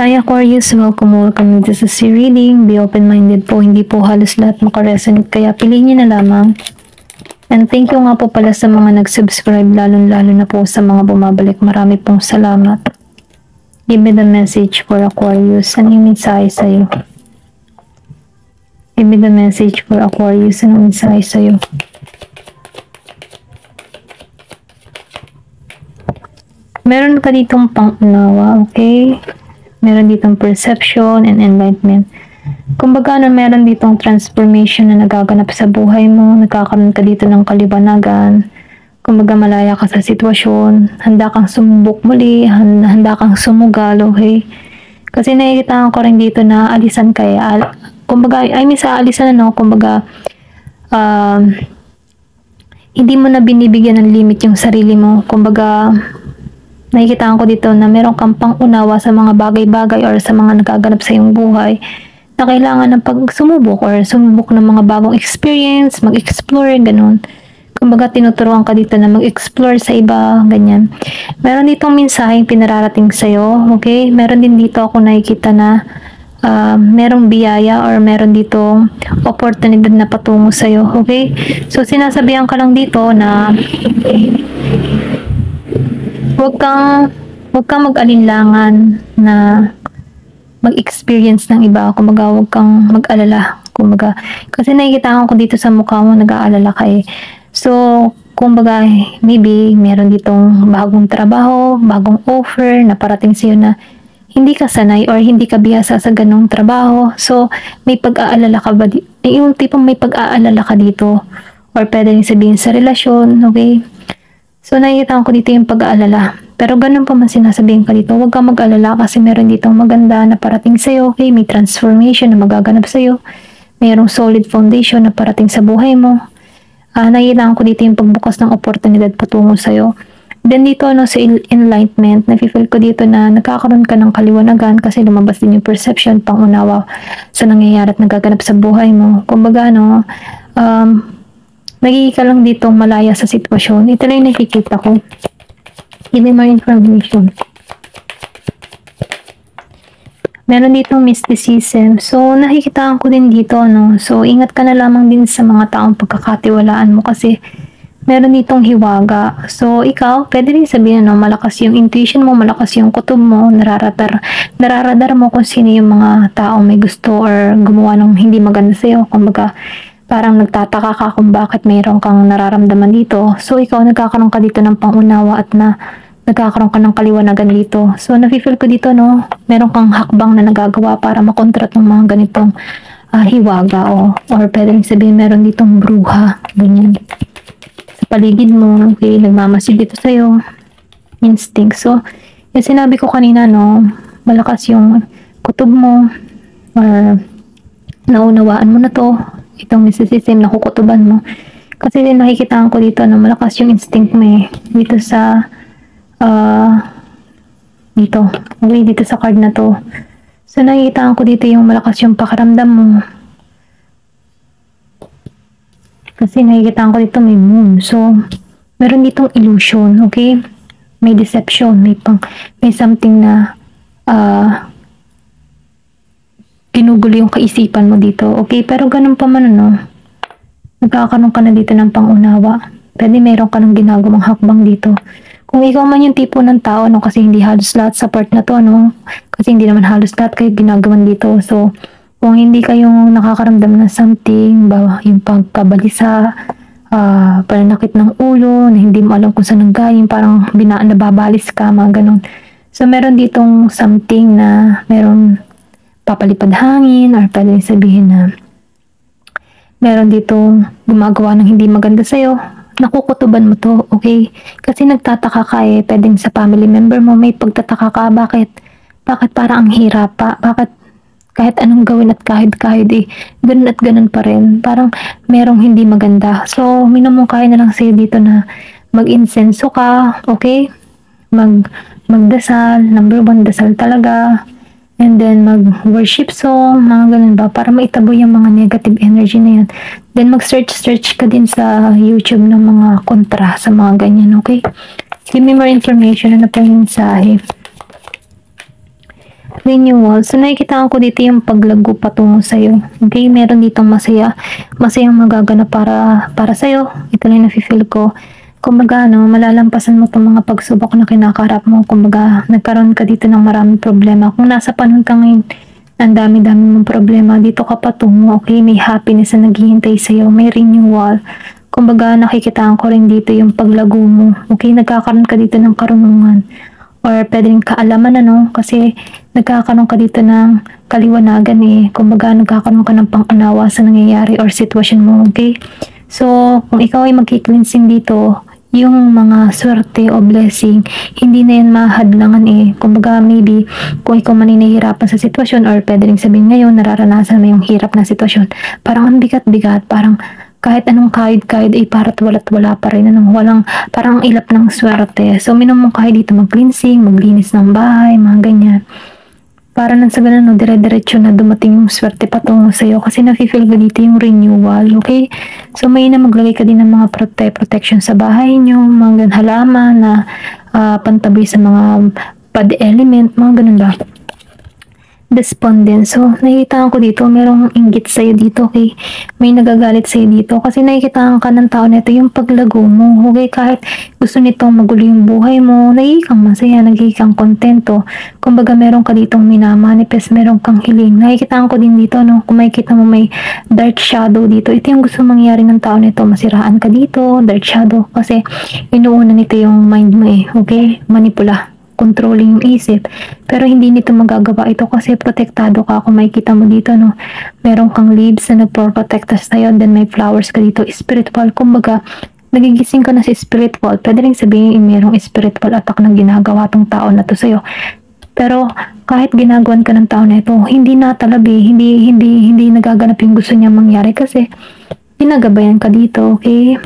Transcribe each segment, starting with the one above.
Hi Aquarius, welcome to sa reading. Be open-minded po, hindi po halos lahat makaresonate kaya piliin nyo na lamang. And thank you nga po pala sa mga nag-subscribe, lalo na po sa mga bumabalik. Marami pong salamat. Give me the message for Aquarius. Ano yung mensahe sa'yo? Give me the message for Aquarius. Ano yung mensahe sa'yo? Meron ka ditong pang-unawa, okay? Meron ditong perception and enlightenment. Kumbaga, meron ditong transformation na nagaganap sa buhay mo, nagkakaroon ka dito ng kaliwanagan, kumbaga malaya ka sa sitwasyon, handa kang sumubok muli, handa kang sumugal, okay? Kasi nakikita ko rin dito na alisan kay, kumbaga, I mean sa alisan kumbaga, hindi mo na binibigyan ng limit yung sarili mo, kumbaga, nakikita ko dito na meron kang pang-unawa sa mga bagay-bagay or sa mga nagaganap sa iyong buhay na kailangan ng pagsumubok or sumubok ng mga bagong experience, mag-explore, ganun. Kumbaga, tinuturuan ka dito na mag-explore sa iba, ganyan. Meron ditong mensaheng pinararating sa'yo, okay? Meron din dito ako nakikita na merong biyaya or meron ditong oportunidad na patungo sa'yo, okay? So, sinasabihan ka lang dito na Huwag kang mag-alinlangan na mag-experience ng iba. Kumbaga, huwag kang mag-alala. Kumbaga, kasi nakikita ko dito sa mukha mo, nag-aalala ka eh. So, kumbaga, maybe meron ditong bagong trabaho, bagong offer na parating sa'yo na hindi ka sanay or hindi ka bihasa sa ganong trabaho. So, may pag-aalala ka ba? Yung tipong may pag-aalala ka dito or pwede rin sabihin sa relasyon, okay? So, nakikita ko dito yung pag-aalala. Pero ganun pa man sinasabihin ka dito, huwag kang mag-alala kasi meron ditong maganda na parating sa'yo. Okay? May transformation na magaganap sa'yo. Mayroong solid foundation na parating sa buhay mo. Nakikita ko dito yung pagbukas ng oportunidad patungo sa'yo. Then dito sa enlightenment, nafe-feel ko dito na nagkakaroon ka ng kaliwanagan kasi lumabas din yung perception, pangunawa sa nangyayari at nagaganap sa buhay mo. Kumbaga, nagiging ka lang dito malaya sa sitwasyon. Ito lang yung nakikita ko. Give me more information. Meron ditong mysticism. So, nakikita ko din dito, So, ingat ka na lamang din sa mga taong pagkakatiwalaan mo kasi meron ditong hiwaga. So, ikaw, pwede rin sabihin, malakas yung intuition mo, malakas yung kutob mo, nararadar mo kung sino yung mga taong may gusto or gumawa ng hindi maganda sa'yo. Kumbaga, parang nagtataka ka kung bakit mayroon kang nararamdaman dito. So, ikaw nagkakaroon ka dito ng pangunawa at nagkakaroon ka ng kaliwanagan dito. So, nafe-feel ko dito, meron kang hakbang na nagagawa para makontrat ng mga ganitong hiwaga or pwede rin sabihin meron ditong bruha, ganyan. Sa paligid mo, okay, nagmamasid dito sa'yo. Instinct. So, yung sinabi ko kanina, malakas yung kutob mo or naunawaan mo na to. Itong mysticism na kukutuban mo. Kasi din nakikita ko dito na malakas yung instinct mo dito sa dito. Okay, dito sa card na to. So, nakikita ko dito yung malakas yung pakiramdam mo. Kasi nakikita ko dito may moon. So, meron ditong illusion, okay? May deception, may something na ginugulo yung kaisipan mo dito. Okay, pero ganun pa man, nagkakaroon ka na dito ng pangunawa. Pwede meron ka ng ginagawang hakbang dito. Kung ikaw man yung tipo ng tao, kasi hindi halos lahat sa part na to, kasi hindi naman halos lahat kayo ginagawan dito. So, kung hindi kayong nakakaramdam ng something, yung pagkabalisa, pananakit ng ulo, na hindi mo alam kung saan nanggaling, parang nababalis ka, mga ganun. So, meron ditong something na meron papalipad hangin or pwede sabihin na meron ditong gumagawa ng hindi maganda sa'yo, nakukutuban mo to, okay? Kasi nagtataka ka pwedeng sa family member mo, may pagtataka ka, bakit parang ang hirap pa, bakit kahit anong gawin at kahit ganun at ganun pa rin, parang merong hindi maganda. So, minumungkahi na lang sa'yo dito na mag-insenso ka, okay? Magdasal, number 1, dasal talaga. And then, mag-worship song, mga ganun ba, para maitabo yung mga negative energy na yan. Then, mag-search ka din sa YouTube ng mga kontra sa mga ganyan, okay? Give me more information. Ano po yung mensahe? renewal. So, nakikita ko dito yung paglago patungo sa'yo. Okay, meron ditong masayang magaganap para sa'yo. Ito lang yung nafe-feel ko. Kumbaga, malalampasan mo itong mga pagsubok na kinakaharap mo. Kumbaga, nagkaroon ka dito ng maraming problema. Kung nasa panahon ka ngayon, ang dami-dami mong problema, dito ka patungo. Okay, may happiness na naghihintay sa'yo. May renewal. Kumbaga, nakikitaan ko rin dito yung paglago mo. Okay, nagkakaroon ka dito ng karunungan. Or pwede rin kaalaman, kasi nagkakaroon ka dito ng kaliwanagan Kumbaga, nagkakaroon ka ng pang-unawa sa nangyayari or sitwasyon mo, okay? So, kung ikaw ay magki-cleansing dito, yung mga swerte o blessing, hindi na yan mahadlangan Kumbaga, maybe, kung ikaw man ay nahihirapan sa sitwasyon or pwede rin sabihin ngayon, nararanasan mo yung hirap na sitwasyon, parang ang bigat-bigat, parang kahit anong kahit ay para't wala't wala pa rin, walang, parang ilap ng swerte. So, minumungkahi dito mag-cleansing, maglinis ng bahay, mga ganyan. Para nang sa ganun, dire-diretso na dumating yung swerte patungo sa'yo kasi nafe-feel ko dito yung renewal, okay? So, may na maglagay ka din ng mga protection sa bahay nyo, mga halaman na pantabi sa mga bad element, mga ganun ba? Despondent. So, nakikita ko dito, merong inggit sa'yo dito, okay? May nagagalit sa'yo dito kasi nakikita ka ng tao nito yung paglago mo, okay? Kahit gusto nitong magulo yung buhay mo, nagiging masaya, nagiging kontento. Kumbaga, meron ka ditong minamanifest, meron kang hiling. Nakikita ko din dito, kung makikita mo may dark shadow dito, ito yung gusto mangyari ng tao nito, masiraan ka dito, dark shadow, kasi inuuna nito yung mind mo okay? Manipula, controlling yung isip. Pero hindi nito magagawa ito kasi protektado ka. Kung makikita mo dito, meron kang leaves na nagpo-protect sa'yo, then may flowers ka dito, spiritual. Kumbaga, nagigising ka na sa spiritual. Pwede rin sabihin, merong spiritual attack na ginagawa tong tao na to sa'yo. Pero, kahit ginagawan ka ng tao na ito, hindi natalabi, hindi nagaganap yung gusto niya mangyari kasi ginagabayan ka dito, okay?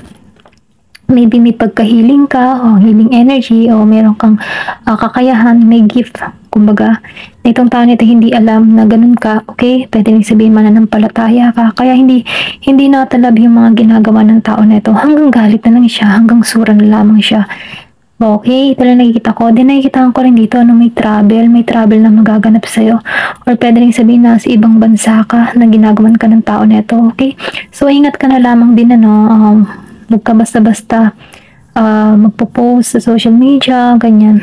Maybe may pagka-healing ka o healing energy o meron kang kakayahan, may gift. Kumbaga, itong tao nito hindi alam na ganun ka, okay? Pwede rin sabihin mananampalataya ka. Kaya hindi natalab yung mga ginagawa ng tao nito. Hanggang galit na lang siya, hanggang sura na lamang siya. Okay, ito lang nakikita ko. Then nakikita ko rin dito, may travel na magaganap sa'yo. Or pwede rin sabihin na sa ibang bansa ka na ginagawan ka ng tao nito, okay? So, ingat ka na lamang din, huwag ka basta-basta magpo-post sa social media, ganyan.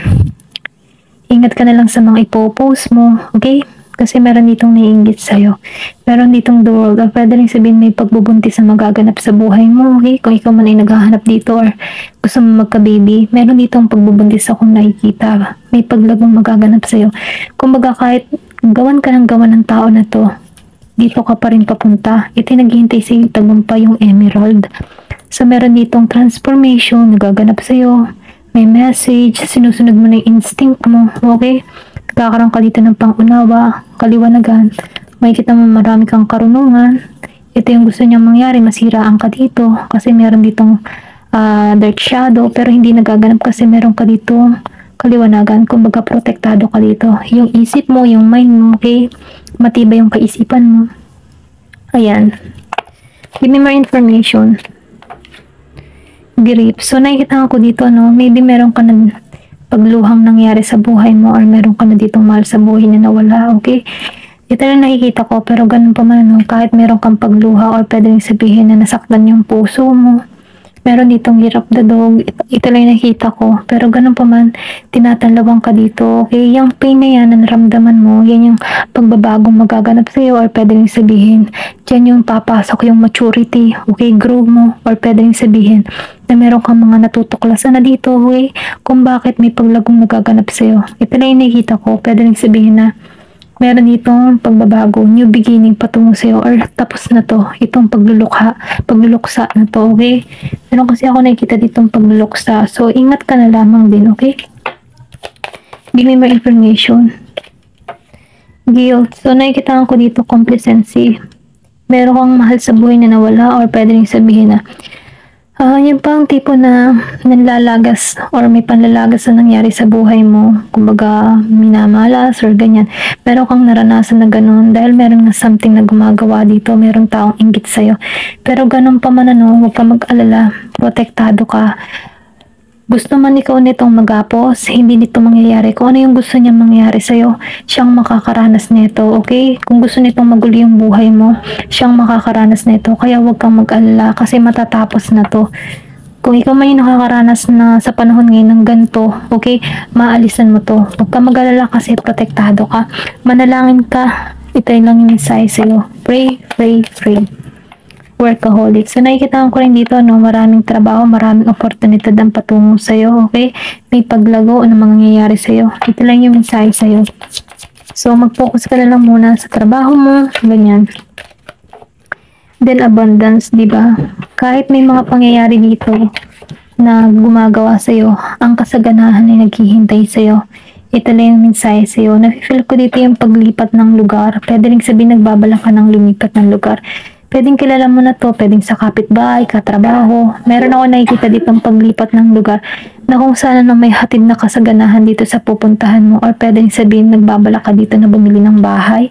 Ingat ka na lang sa mga ipo-post mo, okay? Kasi meron ditong naiinggit sa'yo. Meron ditong the world. Or pwede rin sabihin may pagbubuntis na magaganap sa buhay mo, okay? Kung ikaw man ay naghahanap dito or gusto mo magka-baby, meron ditong pagbubuntis akong nakikita. May paglagong magaganap sa'yo. Kumbaga kahit gawan ka ng gawan ng tao na to, dito ka pa rin papunta. Ito naghihintay sa'yo, tagumpay yung emerald. So, meron ditong transformation, nagaganap sa'yo, may message, sinusunod mo na yung instinct mo, okay? Kakaroon ka dito ng pangunawa, kaliwanagan, makikita mo marami kang karunungan, ito yung gusto niyang mangyari, masiraan ka dito, kasi meron ditong dark shadow, pero hindi nagaganap kasi meron ka dito kaliwanagan, kumbaga protektado ka dito. Yung isip mo, yung mind mo, okay? Matibay yung kaisipan mo. Ayan. Give me more information. Grip. So, nakikita ko dito, maybe meron ka na pagluhang nangyari sa buhay mo or meron ka na ditong mahal sa buhay na nawala, okay? Ito lang nakikita ko, pero ganun pa man, kahit meron kang pagluha or pwede rin sabihin na nasaktan yung puso mo, meron ditong hirap the dog, ito lang nakikita ko, pero ganun pa man, tinatanlawang ka dito, okay? Yung pain na yan na naramdaman mo, yan yung pagbabagong magaganap sa'yo or pwede rin sabihin, dyan yung papasok yung maturity, okay? Grow mo, or pwede rin sabihin na meron kang mga natutuklasan na dito, okay? Kung bakit may paglagong nagaganap sa'yo. Ito lang yung nakikita ko, pwede rin sabihin na meron itong pagbabago, new beginning patungo sa'yo or tapos na to, itong pagluluksa na to, okay? Meron kasi ako nakikita ditong pagluluksa, so ingat ka na lamang din, okay? Give me more information. Guilt. So nakikita ko dito complacency. Meron kang mahal sa buhay na nawala or pwede rin sabihin na yung pang tipo na nanlalagas or may panlalagas na nangyari sa buhay mo, kumbaga minamalas or ganyan, meron kang naranasan na ganun dahil meron na something na gumagawa dito, meron taong inggit sa'yo, pero ganun pa man huwag ka mag-alala, protektado ka. Gusto man ikaw nitong magapos, hindi nito mangyayari. Kung ano yung gusto niya mangyayari sa'yo, siyang makakaranas nito, okay? Kung gusto nitong magulo yung buhay mo, siyang makakaranas nito. Kaya huwag kang mag-alala kasi matatapos na to. Kung ikaw may nakakaranas na sa panahon ngayon ng ganito, okay, maalisan mo to. Huwag ka mag-alala kasi protektado ka. Manalangin ka, ito lang yung mensahe sa'yo. Pray, pray, pray. Workaholic. So, nakikita ko rin dito, no, maraming trabaho, maraming oportunidad ang patungo sa'yo, okay? May paglago na mangyayari sa'yo. Ito lang yung mensahe sa'yo. So, mag-focus ka na lang muna sa trabaho mo, ganyan. Then, abundance, di ba? Kahit may mga pangyayari dito na gumagawa sa'yo, ang kasaganahan ay naghihintay sa'yo. Ito lang yung mensahe sa'yo. Nafe-feel ko dito yung paglipat ng lugar. Pwede rin sabihin nagbabalak ka ng lumipat ng lugar. Pwedeng kilala mo na to, pwedeng sa kapitbahay, katrabaho. Meron ako nakikita dito ang paglipat ng lugar na kung sana na may hatid na kasaganahan dito sa pupuntahan mo, or pwedeng sabihin nagbabalak ka dito na bumili ng bahay.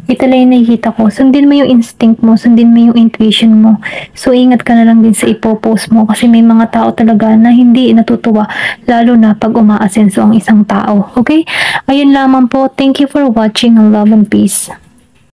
Ito lang yung nakikita ko. Sundin mo yung instinct mo, sundin mo yung intuition mo. So, ingat ka na lang din sa ipopost mo kasi may mga tao talaga na hindi natutuwa, lalo na pag umaasenso ang isang tao. Okay? Ayun lamang po. Thank you for watching. Love and peace.